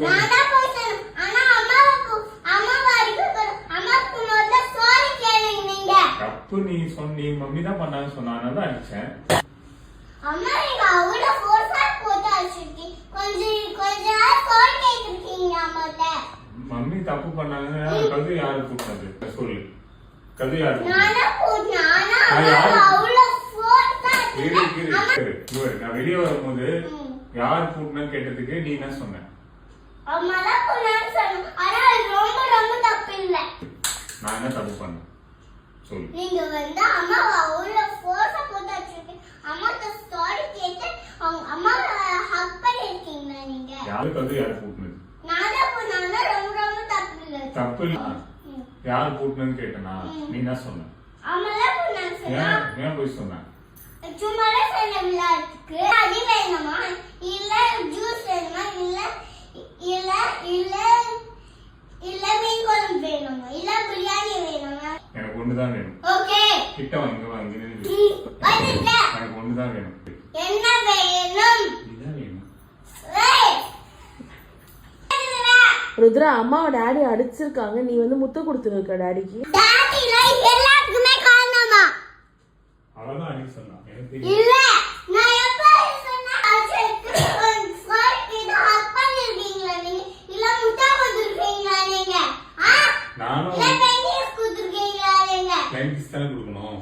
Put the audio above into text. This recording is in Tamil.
நானா போறேன். ஆனா அம்மா வரைக்கும் அம்மாக்கு முதல்ல சாரி கேளுங்க நீங்க. தப்பு நீ சொன்னி மம்மி தான் பண்ணான்னு சொன்னானே தான் அடிச்சேன். அம்மா நீங்க அவ்வளவு ஃபோர்ஸா போட்டு அடிச்சிருக்கீங்க. கொஞ்சம் சாரி கேட்டிருக்கீங்க அம்மாட்ட. மம்மி தப்பு பண்ணாங்க. கது யாரு கூப்பிட்டது சொல்லு. கது யாரு? நானா போட்டேன். ஆனா அவ்வளவு ஃபோர்ஸா நான் வெளியே வரும்போது யார் கூப்பிட்டேன்னு கேட்டதுக்கு நீ என்ன சொன்ன? அம்மா தான் கூப்பிட்டான்னு சொன்னேன். ஆனா ரொம்ப தப்பு இல்ல. நான் என்ன தப்பு பண்ணேன் சொல்லு. நீங்க அம்மா அவ்வளவு ஃபோர்ஸா போட்டு அடிச்சிருக்கீங்க. அம்மாட்ட சாரி கேட்டு அம்மா ஹக் பண்ணிருக்கீங்க நீங்க. யாருக்கு அது யார் கூப்பிட்டது? நானா போனாங்க. ரொம்ப தப்பு இல்ல. தப்பு இல்ல. யார் கூப்பிட்டேன்னு கேட்டனா நீ என்ன சொன்ன? அம்மா தான் கூப்பிட்டான்னு சொன்னா. ஏன் போய் சொன்ன? சும்மாவே சொல்ல விளையாட்டுக்கு அடி வேணுமா இல்ல ஜூஸ் வேணுமா இல்ல மீன் குழம்பு வேணுமா இல்ல பிரியாணி வேணுமா? எனக்கு ஒண்ணுதான் வேணும். ஓகே கிட்ட வாங்க எனக்கு ஒண்ணுதான் வேணும். என்ன வேணும்? இதுதான் வேணும். ருத்ரா அம்மாவை டாடி அடிச்சிருக்காங்க. நீ முத்த கொடுத்துருக்க டாடிக்கு. எல்லாத்துக்குமே காரணமா அவ்வளவுதான் அன்னைக்கு சொன்னா. எனக்கு இல்ல நான் எப்ப சொன்னா அடிச்சிருக்கு சாரி கேட்டு ஹக் பண்ணிருக்கீங்களா நீங்க இல்ல முட்டை கொடுத்துருக்கீங்களா நீங்க? நானும் இல்ல பென்னிஸ் கொடுத்துருக்கீங்களா நீங்க? கிளைண்ட்ஸ் தானே கொடுக்கணும்.